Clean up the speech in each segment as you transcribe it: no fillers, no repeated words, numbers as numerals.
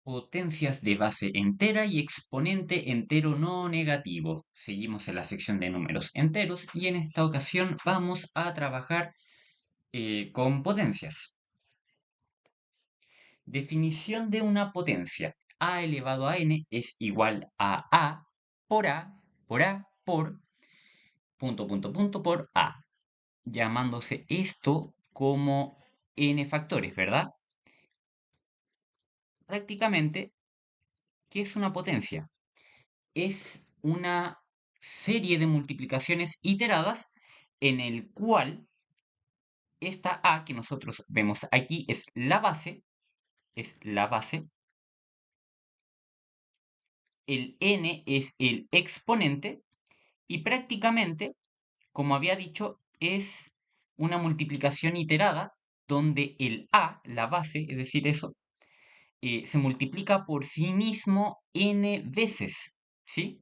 Potencias de base entera y exponente entero no negativo. Seguimos en la sección de números enteros y en esta ocasión vamos a trabajar con potencias. Definición de una potencia. A elevado a n es igual a por a por a por punto a, llamándose esto como n factores, ¿verdad? Prácticamente, ¿qué es una potencia? Es una serie de multiplicaciones iteradas en el cual esta A que nosotros vemos aquí es la base, el n es el exponente y prácticamente, como había dicho, es una multiplicación iterada donde el A, la base, es decir, eso, se multiplica por sí mismo n veces, ¿sí?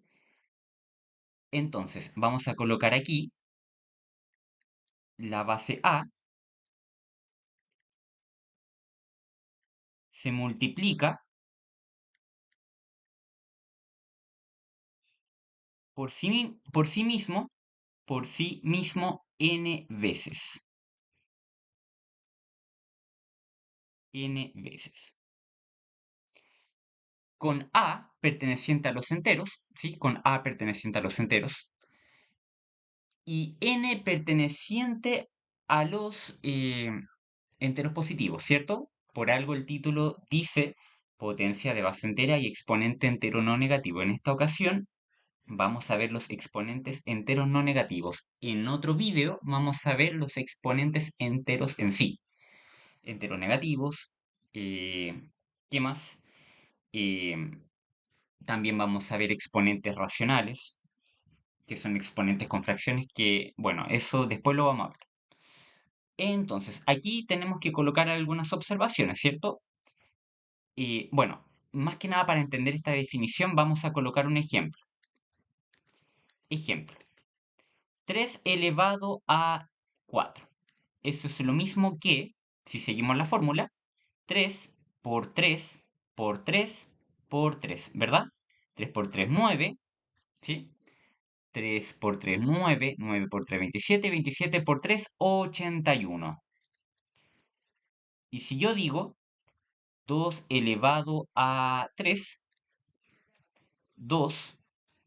Entonces, vamos a colocar aquí la base A se multiplica por sí mismo n veces. N veces. Con A perteneciente a los enteros, ¿sí? Con A perteneciente a los enteros. Y n perteneciente a los enteros positivos, ¿cierto? Por algo el título dice potencia de base entera y exponente entero no negativo. En esta ocasión vamos a ver los exponentes enteros no negativos. En otro vídeo vamos a ver los exponentes enteros en sí. Enteros negativos. ¿Qué más? Eh, También vamos a ver exponentes racionales, que son exponentes con fracciones que, bueno, eso después lo vamos a ver. Entonces, aquí tenemos que colocar algunas observaciones, ¿cierto? Bueno, más que nada para entender esta definición vamos a colocar un ejemplo. Ejemplo. 3 elevado a 4. Eso es lo mismo que, si seguimos la fórmula, 3 por 3 por 3 por 3, ¿verdad? 3 por 3, 9, ¿sí? 3 por 3, 9, 9 por 3, 27, 27 por 3, 81. Y si yo digo 2 elevado a 3, 2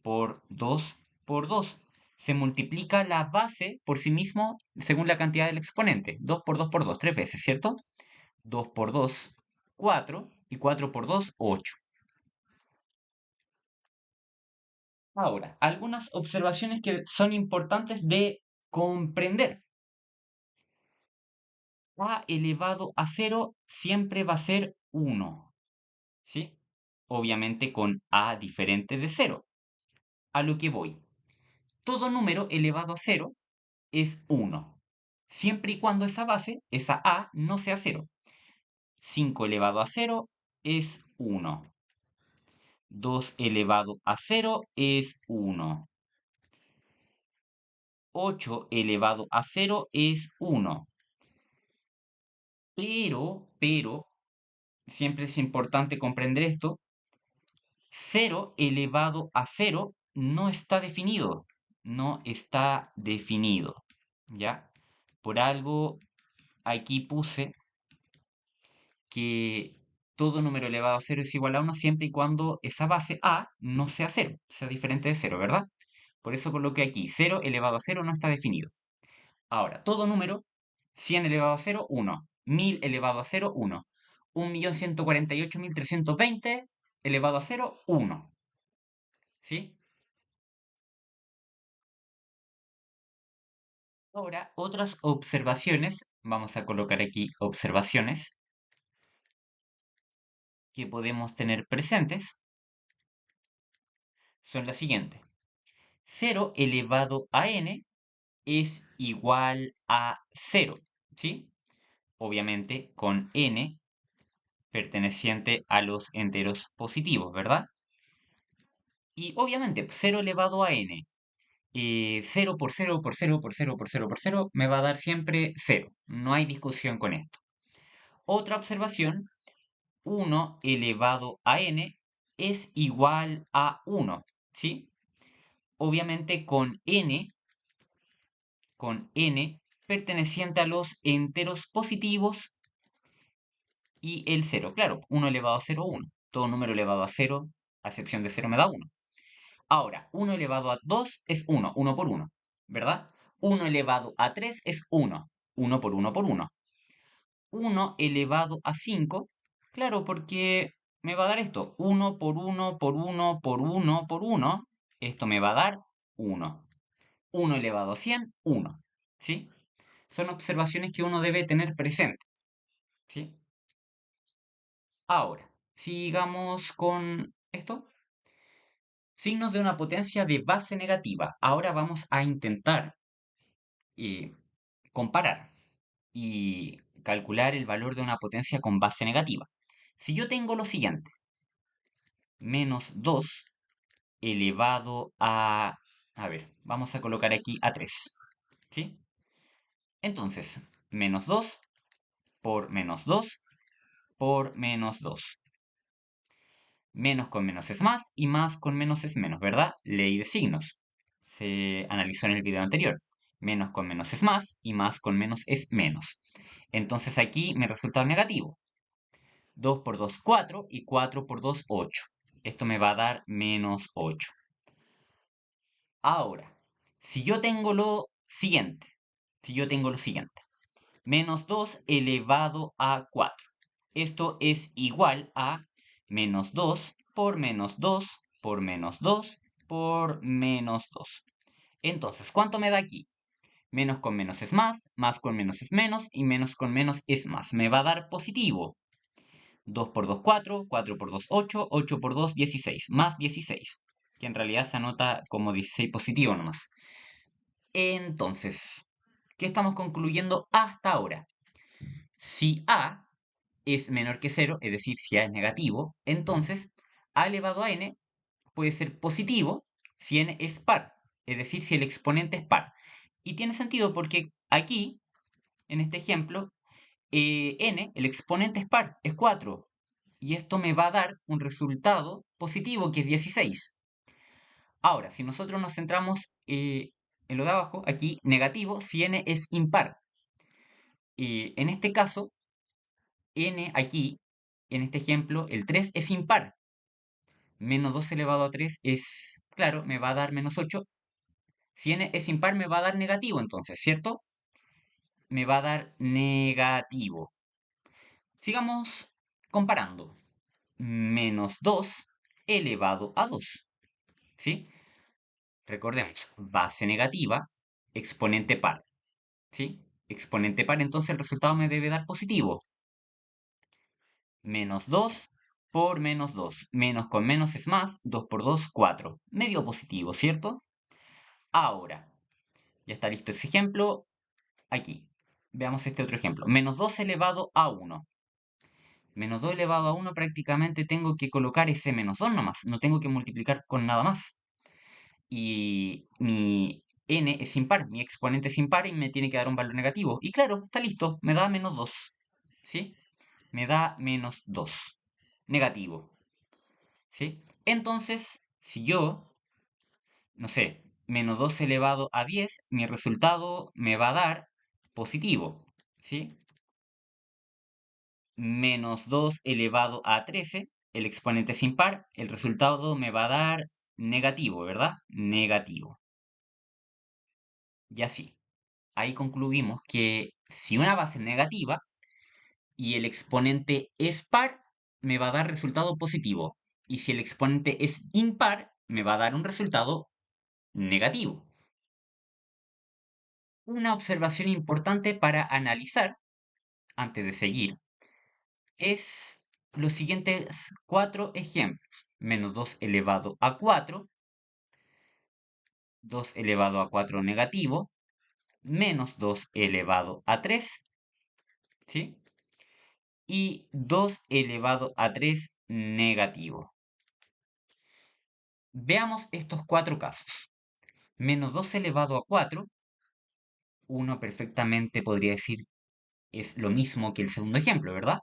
por 2 por 2. Se multiplica la base por sí mismo según la cantidad del exponente. 2 por 2 por 2, 3 veces, ¿cierto? 2 por 2, 4. Y 4 por 2, 8. Ahora, algunas observaciones que son importantes de comprender. A elevado a 0 siempre va a ser 1, ¿sí? Obviamente con A diferente de 0. A lo que voy. Todo número elevado a 0 es 1, siempre y cuando esa base, esa A, no sea 0. 5 elevado a 0 es 1. 2 elevado a 0 es 1. 8 elevado a 0 es 1. Pero, siempre es importante comprender esto, 0 elevado a 0 no está definido. No está definido. ¿Ya? Por algo aquí puse que todo número elevado a 0 es igual a 1 siempre y cuando esa base A no sea 0, sea diferente de 0, ¿verdad? Por eso coloqué aquí 0 elevado a 0 no está definido. Ahora, todo número, 100 elevado a 0, 1. 1000 elevado a 0, 1. 1.148.320 elevado a 0, 1. ¿Sí? Ahora, otras observaciones, vamos a colocar aquí observaciones que podemos tener presentes, son las siguientes. 0 elevado a n es igual a 0, ¿sí? Obviamente con n perteneciente a los enteros positivos, ¿verdad? Y obviamente 0 elevado a n, 0 por 0 por 0 por 0 por 0 por 0 me va a dar siempre 0. No hay discusión con esto. Otra observación 1 elevado a n es igual a 1, ¿sí? Obviamente con n perteneciente a los enteros positivos y el 0. Claro, 1 elevado a 0, 1. Todo número elevado a 0, a excepción de 0, me da 1. Ahora, 1 elevado a 2 es 1, 1 por 1, ¿verdad? 1 elevado a 3 es 1, 1 por 1 por 1. 1 elevado a 5, claro, porque me va a dar esto, 1 por 1 por 1 por 1 por 1, esto me va a dar 1. 1 elevado a 100, 1, ¿sí? Son observaciones que uno debe tener presente, ¿sí? Ahora, sigamos con esto. Signos de una potencia de base negativa. Ahora vamos a intentar comparar y calcular el valor de una potencia con base negativa. Si yo tengo lo siguiente, menos 2 elevado a ver, vamos a colocar aquí a 3, ¿sí? Entonces, menos 2 por menos 2 por menos 2. Menos con menos es más y más con menos es menos, ¿verdad? Ley de signos. Se analizó en el video anterior. Menos con menos es más y más con menos es menos. Entonces aquí me resulta negativo. 2 por 2, 4 y 4 por 2, 8. Esto me va a dar menos 8. Ahora, si yo tengo lo siguiente, menos 2 elevado a 4. Esto es igual a menos 2 por menos 2 por menos 2 por menos 2. Entonces, ¿cuánto me da aquí? Menos con menos es más con menos es menos y menos con menos es más. Me va a dar positivo. 2 por 2, 4, 4 por 2, 8, 8 por 2, 16, más 16, que en realidad se anota como 16 positivo nomás. Entonces, ¿qué estamos concluyendo hasta ahora? Si A es menor que 0, es decir, si A es negativo, entonces A elevado a n puede ser positivo si n es par, es decir, si el exponente es par. Y tiene sentido porque aquí, en este ejemplo, n, el exponente es par, es 4. Y esto me va a dar un resultado positivo que es 16. Ahora, si nosotros nos centramos en lo de abajo, aquí negativo si n es impar. En este caso, n aquí, en este ejemplo, el 3 es impar. Menos 2 elevado a 3 es, claro, me va a dar menos 8. Si n es impar, me va a dar negativo entonces, ¿cierto? Me va a dar negativo. Sigamos comparando. Menos 2 elevado a 2. ¿Sí? Recordemos, base negativa, exponente par. ¿Sí? Exponente par, entonces el resultado me debe dar positivo. Menos 2 por menos 2. Menos con menos es más. 2 por 2, 4. Medio positivo, ¿cierto? Ahora, ya está listo ese ejemplo. Aquí. Veamos este otro ejemplo. Menos 2 elevado a 1. Menos 2 elevado a 1 prácticamente tengo que colocar ese menos 2 nomás. No tengo que multiplicar con nada más. Y mi n es impar, mi exponente es impar y me tiene que dar un valor negativo. Y claro, está listo, me da menos 2. ¿Sí? Me da menos 2. Negativo. ¿Sí? Entonces, si yo, no sé, menos 2 elevado a 10, mi resultado me va a dar positivo. ¿Sí? Menos 2 elevado a 13, el exponente es impar, el resultado me va a dar negativo, ¿verdad? Negativo. Y así. Ahí concluimos que si una base es negativa y el exponente es par, me va a dar resultado positivo. Y si el exponente es impar, me va a dar un resultado negativo. Una observación importante para analizar, antes de seguir, es los siguientes cuatro ejemplos. Menos 2 elevado a 4, 2 elevado a 4 negativo, menos 2 elevado a 3, ¿sí? Y 2 elevado a 3 negativo. Veamos estos cuatro casos. Menos 2 elevado a 4, uno perfectamente podría decir es lo mismo que el segundo ejemplo, ¿verdad?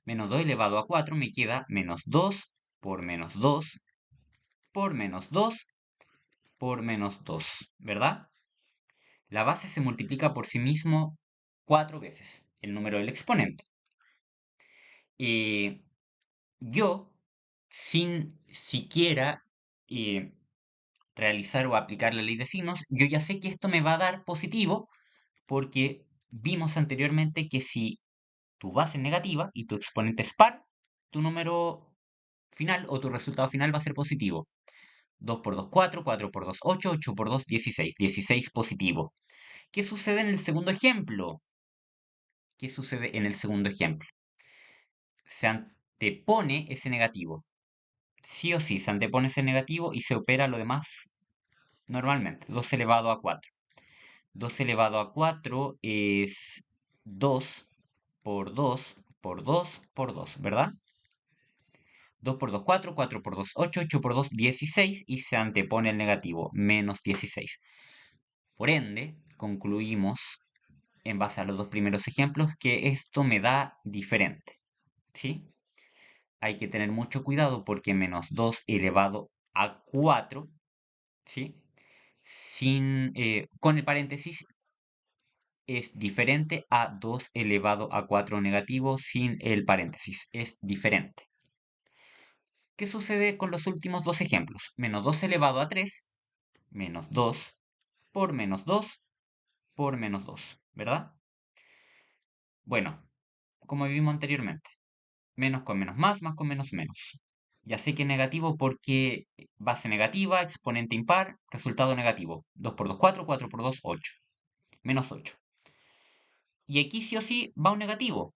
Menos 2 elevado a 4 me queda menos 2 por menos 2 por menos 2 por menos 2, ¿verdad? La base se multiplica por sí mismo 4 veces, el número del exponente. Eh, yo, sin siquiera eh, realizar o aplicar la ley de signos, yo ya sé que esto me va a dar positivo porque vimos anteriormente que si tu base es negativa y tu exponente es par, tu número final o tu resultado final va a ser positivo. 2 por 2, 4, 4 por 2, 8, 8 por 2, 16, 16 positivo. ¿Qué sucede en el segundo ejemplo? ¿Qué sucede en el segundo ejemplo? Se antepone ese negativo. Sí o sí, se antepone ese negativo y se opera lo demás normalmente. 2 elevado a 4. 2 elevado a 4 es 2 por 2 por 2 por 2, ¿verdad? 2 por 2, 4, 4 por 2, 8, 8 por 2, 16 y se antepone el negativo, menos 16. Por ende, concluimos, en base a los dos primeros ejemplos, que esto me da diferente, ¿sí? Hay que tener mucho cuidado porque menos 2 elevado a 4, ¿sí? Con el paréntesis es diferente a 2 elevado a 4 negativo sin el paréntesis, es diferente. ¿Qué sucede con los últimos dos ejemplos? Menos 2 elevado a 3, menos 2 por menos 2 por menos 2, ¿verdad? Bueno, como vimos anteriormente, menos con menos más con menos menos. Ya sé que es negativo porque base negativa, exponente impar, resultado negativo. 2 por 2, 4, 4 por 2, 8. Menos 8. Y aquí sí o sí va un negativo.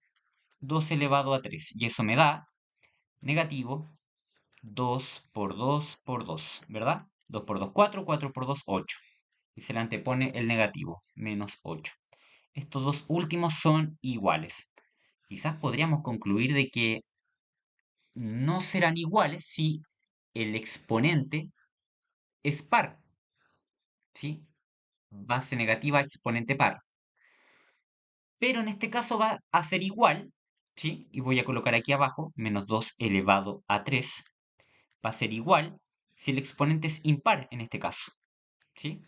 2 elevado a 3. Y eso me da negativo 2 por 2 por 2, ¿verdad? 2 por 2, 4, 4 por 2, 8. Y se le antepone el negativo, menos 8. Estos dos últimos son iguales. Quizás podríamos concluir de que no serán iguales si el exponente es par, ¿sí? Base negativa, exponente par. Pero en este caso va a ser igual, ¿sí? Y voy a colocar aquí abajo, menos 2 elevado a 3. Va a ser igual si el exponente es impar en este caso, ¿sí?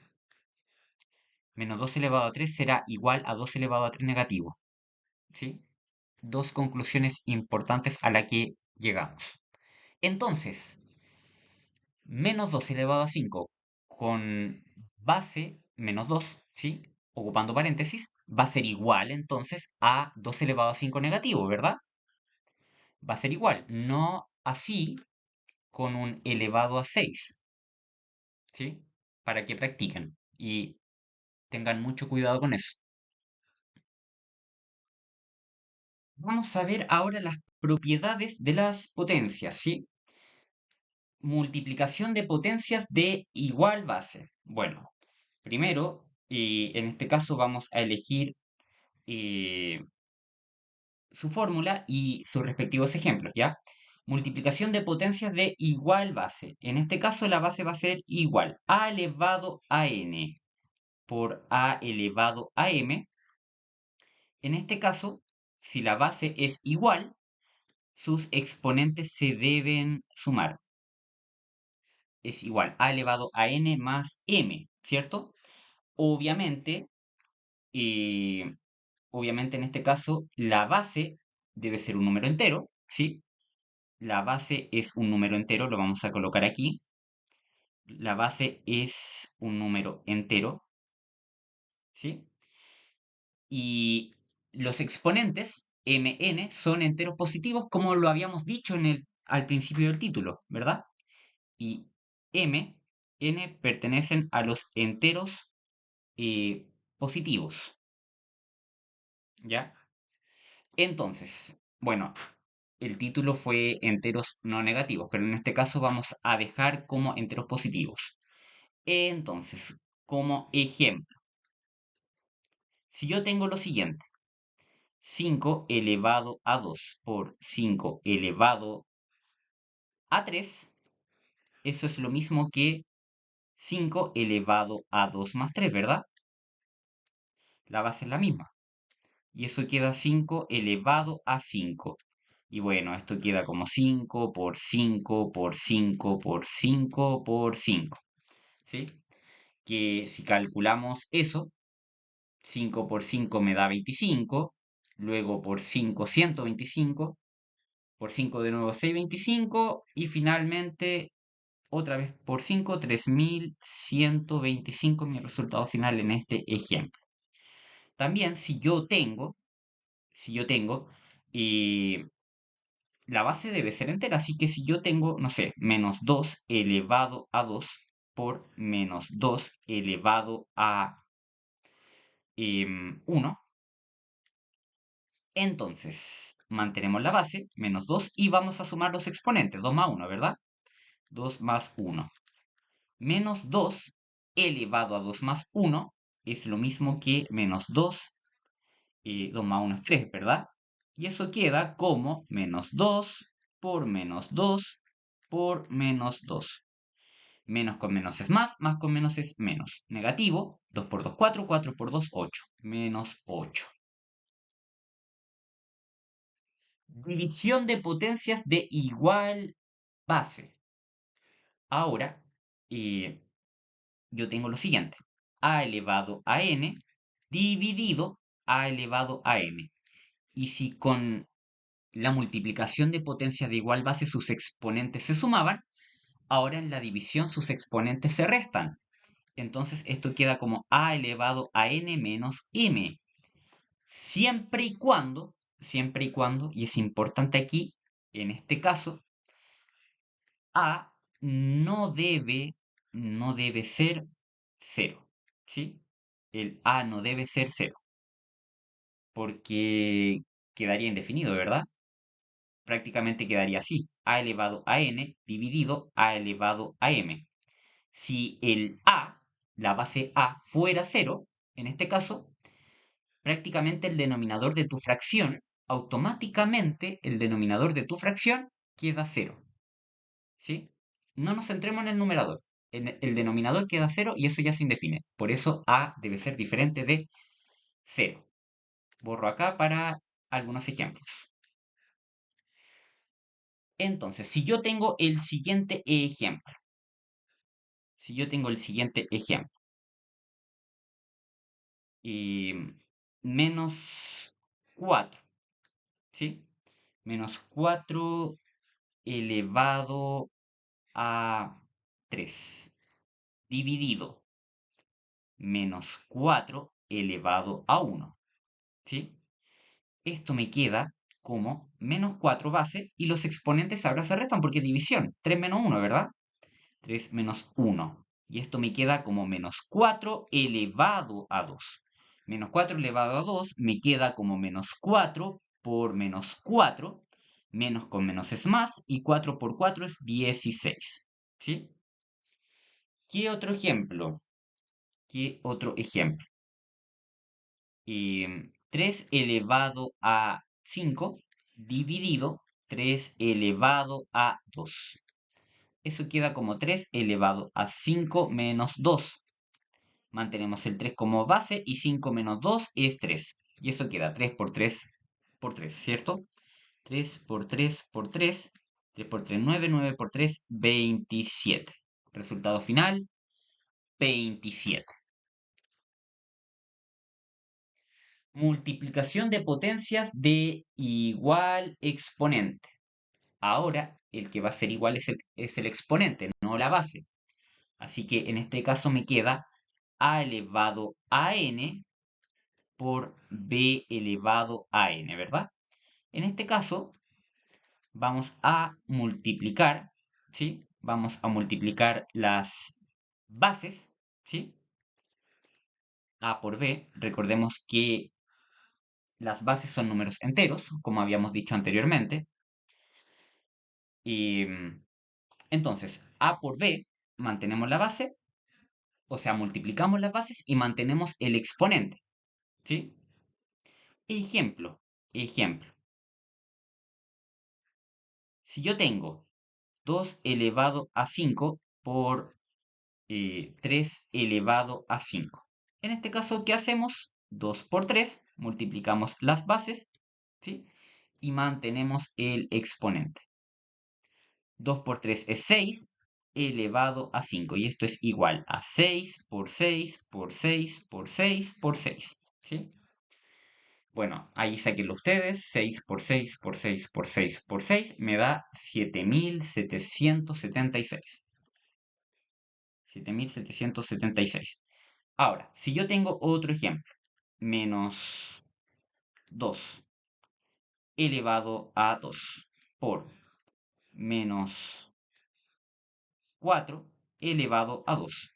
Menos 2 elevado a 3 será igual a 2 elevado a 3 negativo, ¿sí? Dos conclusiones importantes a la que llegamos. Entonces, menos 2 elevado a 5 con base menos 2, ¿sí? Ocupando paréntesis, va a ser igual entonces a 2 elevado a 5 negativo, ¿verdad? Va a ser igual, no así con un elevado a 6, ¿sí? Para que practiquen y tengan mucho cuidado con eso. Vamos a ver ahora las propiedades de las potencias, ¿sí? Multiplicación de potencias de igual base. Bueno, primero, en este caso vamos a elegir eh, su fórmula y sus respectivos ejemplos, ¿ya? Multiplicación de potencias de igual base. En este caso la base va a ser igual a elevado a n por a elevado a m. En este caso, si la base es igual, sus exponentes se deben sumar. Es igual a elevado a n más m, ¿cierto? Obviamente, eh, obviamente en este caso la base debe ser un número entero, ¿sí? La base es un número entero, lo vamos a colocar aquí. La base es un número entero, ¿sí? Y los exponentes, mn, son enteros positivos, como lo habíamos dicho al principio del título, ¿verdad? Y n pertenecen a los enteros positivos, ¿ya? Entonces, bueno, el título fue enteros no negativos, pero en este caso vamos a dejar como enteros positivos. Entonces, como ejemplo, si yo tengo lo siguiente, 5 elevado a 2 por 5 elevado a 3, eso es lo mismo que 5 elevado a 2 más 3, ¿verdad? La base es la misma. Y eso queda 5 elevado a 5. Y bueno, esto queda como 5 por 5 por 5 por 5 por 5, ¿sí? Que si calculamos eso, 5 por 5 me da 25, luego por 5, 125, por 5 de nuevo 625 y finalmente otra vez por 5, 3125 mi resultado final en este ejemplo. También si yo tengo, eh, la base debe ser entera, así que si yo tengo, no sé, menos 2 elevado a 2 por menos 2 elevado a 1, entonces mantenemos la base, menos 2, y vamos a sumar los exponentes, 2 más 1, ¿verdad? 2 más 1. Menos 2 elevado a 2 más 1 es lo mismo que menos 2, 2 más 1 es 3, ¿verdad? Y eso queda como menos 2 por menos 2 por menos 2. Menos con menos es más con menos es menos. Negativo, 2 por 2, 4, 4 por 2, 8. Menos 8. División de potencias de igual base. Ahora, eh, yo tengo lo siguiente. A elevado a n dividido a elevado a m. Y si con la multiplicación de potencias de igual base sus exponentes se sumaban, ahora en la división sus exponentes se restan. Entonces esto queda como a elevado a n menos m. Siempre y cuando, y es importante aquí, en este caso, a no debe ser cero, ¿sí? El a no debe ser cero, porque quedaría indefinido, ¿verdad? Prácticamente quedaría así, a elevado a n dividido a elevado a m. Si el a, la base a, fuera cero, en este caso, prácticamente el denominador de tu fracción, automáticamente el denominador de tu fracción queda cero, ¿sí? No nos centremos en el numerador. El denominador queda cero y eso ya se indefine. Por eso a debe ser diferente de cero. Borro acá para algunos ejemplos. Entonces, si yo tengo el siguiente ejemplo, y menos 4, ¿sí? Menos 4 elevado a 3 dividido menos 4 elevado a 1, ¿sí? Esto me queda como menos 4 base y los exponentes ahora se restan porque es división. 3 menos 1, ¿verdad? 3 menos 1. Y esto me queda como menos 4 elevado a 2. Menos 4 elevado a 2 me queda como menos 4 por menos 4. Menos con menos es más y 4 por 4 es 16. ¿Sí? ¿Qué otro ejemplo? ¿Qué otro ejemplo? 3 elevado a 5 dividido 3 elevado a 2. Eso queda como 3 elevado a 5 menos 2. Mantenemos el 3 como base y 5 menos 2 es 3. Y eso queda 3 por 3 por 3, ¿cierto? 3 por 3 por 3. 3 por 3, 9. 9 por 3, 27. Resultado final, 27. Multiplicación de potencias de igual exponente. Ahora, el que va a ser igual es el exponente, no la base. Así que en este caso me queda a elevado a n por b elevado a n, ¿verdad? En este caso, vamos a multiplicar, ¿sí? Vamos a multiplicar las bases, ¿sí? A por b. Recordemos que las bases son números enteros, como habíamos dicho anteriormente. Y entonces, a por b, mantenemos la base, o sea, multiplicamos las bases y mantenemos el exponente, ¿sí? Ejemplo. Si yo tengo 2 elevado a 5 por 3 elevado a 5. En este caso, ¿qué hacemos? 2 por 3, multiplicamos las bases, ¿sí? y mantenemos el exponente. 2 por 3 es 6 elevado a 5. Y esto es igual a 6 por 6 por 6 por 6 por 6. ¿Sí? Bueno, ahí sáquenlo ustedes. 6 por 6 por 6 por 6 por 6 me da 7.776. 7.776. Ahora, si yo tengo otro ejemplo, menos 2 elevado a 2 por menos 4 elevado a 2.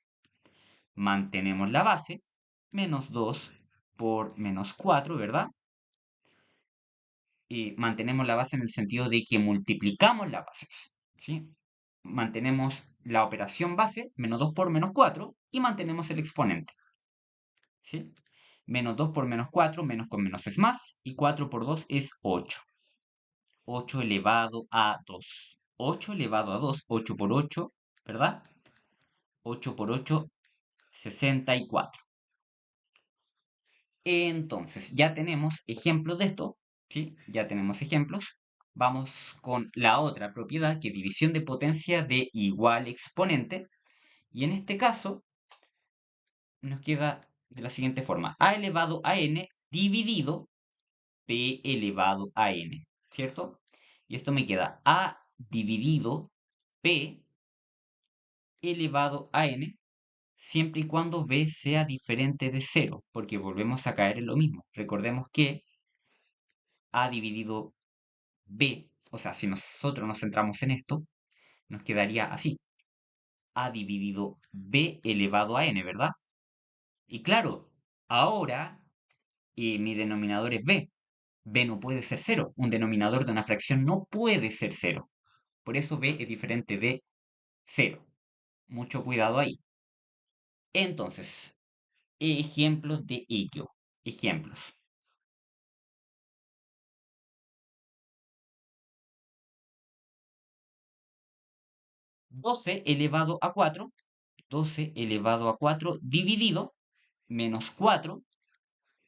Mantenemos la base, menos 2 por menos 4, ¿verdad? Y mantenemos la base en el sentido de que multiplicamos las bases, ¿sí? Mantenemos la operación base, menos 2 por menos 4, y mantenemos el exponente, ¿sí? Menos 2 por menos 4, menos con menos es más, y 4 por 2 es 8. 8 elevado a 2. 8 elevado a 2, 8 por 8, ¿verdad? 8 por 8, 64. Entonces, ya tenemos ejemplos de esto, ¿sí? Ya tenemos ejemplos. Vamos con la otra propiedad, que es división de potencia de igual exponente. Y en este caso, nos queda de la siguiente forma. A elevado a n dividido p elevado a n, ¿cierto? Y esto me queda a dividido p elevado a n, siempre y cuando b sea diferente de 0, porque volvemos a caer en lo mismo. Recordemos que a dividido b, o sea, si nosotros nos centramos en esto, nos quedaría así. A dividido b elevado a n, ¿verdad? Y claro, ahora mi denominador es b. B no puede ser cero. Un denominador de una fracción no puede ser cero. Por eso b es diferente de cero. Mucho cuidado ahí. Entonces, ejemplos de ello. Ejemplos. 12 elevado a 4. 12 elevado a 4 dividido menos 4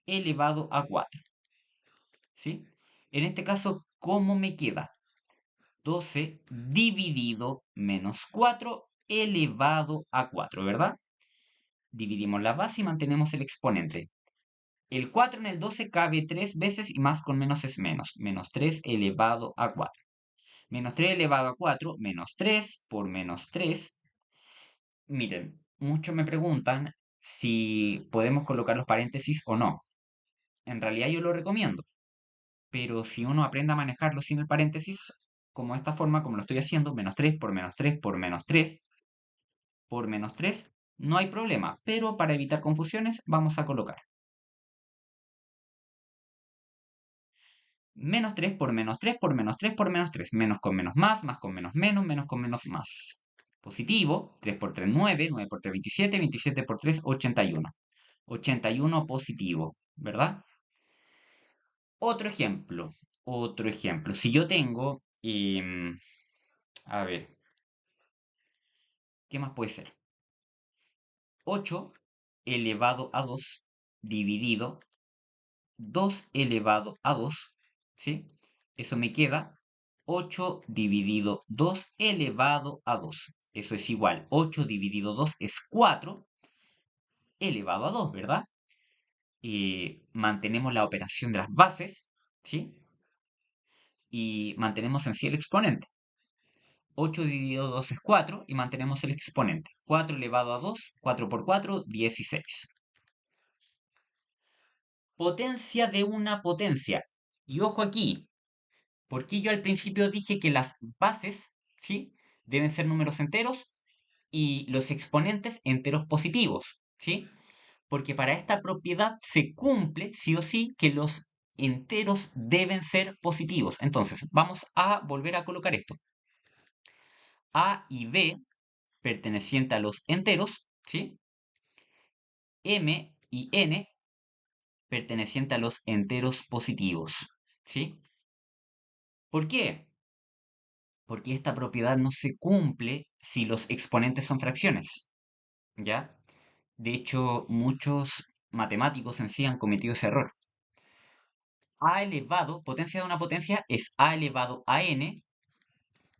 elevado a 4. ¿Sí? En este caso, ¿cómo me queda? 12 dividido menos 4 elevado a 4, ¿verdad? Dividimos la base y mantenemos el exponente. El 4 en el 12 cabe 3 veces y más con menos es menos. Menos 3 elevado a 4. Menos 3 elevado a 4, menos 3 por menos 3. Miren, muchos me preguntan si podemos colocar los paréntesis o no. En realidad yo lo recomiendo, pero si uno aprende a manejarlo sin el paréntesis, como esta forma, como lo estoy haciendo, menos 3 por menos 3 por menos 3 por menos 3, no hay problema, pero para evitar confusiones vamos a colocar menos 3 por menos 3 por menos 3 por menos 3, menos con menos más con menos con menos más. Positivo, 3 por 3, 9, 9 por 3, 27, 27 por 3, 81. 81 positivo, ¿verdad? Otro ejemplo. Si yo tengo, a ver, ¿qué más puede ser? 8 elevado a 2 dividido 2 elevado a 2, ¿sí? Eso me queda 8 dividido 2 elevado a 2. Eso es igual. 8 dividido 2 es 4 elevado a 2, ¿verdad? Mantenemos la operación de las bases, ¿sí? Y mantenemos en sí el exponente. 8 dividido 2 es 4 y mantenemos el exponente. 4 elevado a 2, 4 por 4, 16. Potencia de una potencia. Y ojo aquí, porque yo al principio dije que las bases, ¿sí? Deben ser números enteros y los exponentes enteros positivos, ¿sí? Porque para esta propiedad se cumple, sí o sí, que los enteros deben ser positivos. Entonces, vamos a volver a colocar esto. A y B perteneciente a los enteros, ¿sí? M y N perteneciente a los enteros positivos, ¿sí? ¿Por qué? Porque esta propiedad no se cumple si los exponentes son fracciones, ¿ya? De hecho, muchos matemáticos en sí han cometido ese error. a elevado, potencia de una potencia es a elevado a n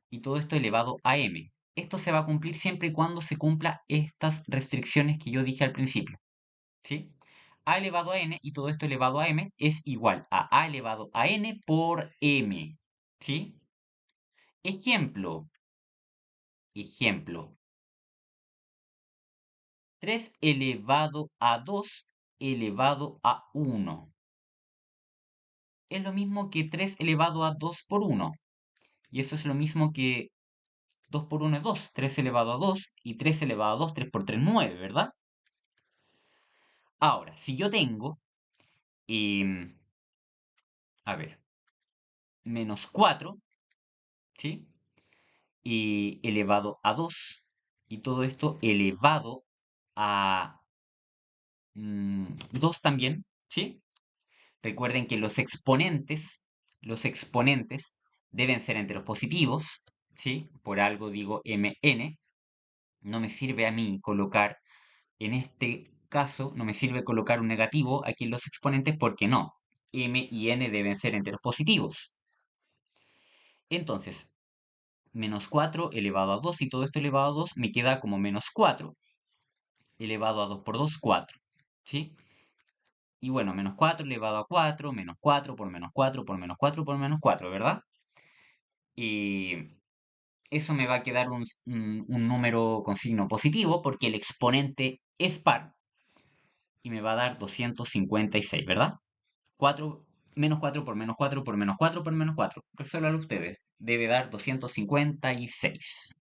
y todo esto elevado a m. Esto se va a cumplir siempre y cuando se cumpla estas restricciones que yo dije al principio, ¿sí? A elevado a n y todo esto elevado a m es igual a elevado a n por m, ¿sí? Ejemplo, ejemplo. 3 elevado a 2 elevado a 1. Es lo mismo que 3 elevado a 2 por 1. Y eso es lo mismo que 2 por 1 es 2. 3 elevado a 2 y 3 elevado a 2, 3 por 3, 9, ¿verdad? Ahora, si yo tengo, em, a ver, menos 4, ¿sí? Y elevado a 2. Y todo esto elevado a 2 también, ¿sí? Recuerden que los exponentes deben ser enteros positivos, ¿sí? Por algo digo mn. No me sirve a mí colocar, en este caso, no me sirve colocar un negativo aquí en los exponentes porque no. M y n deben ser enteros positivos. Entonces, menos 4 elevado a 2 y todo esto elevado a 2 me queda como menos 4 elevado a 2 por 2, 4. ¿Sí? Y bueno, menos 4 elevado a 4, menos 4 por menos 4 por menos 4 por menos 4, ¿verdad? Y eso me va a quedar un número con signo positivo porque el exponente es par y me va a dar 256, ¿verdad? 4 menos 4 por menos 4 por menos 4 por menos 4. Resuélvanlo ustedes. Debe dar 256.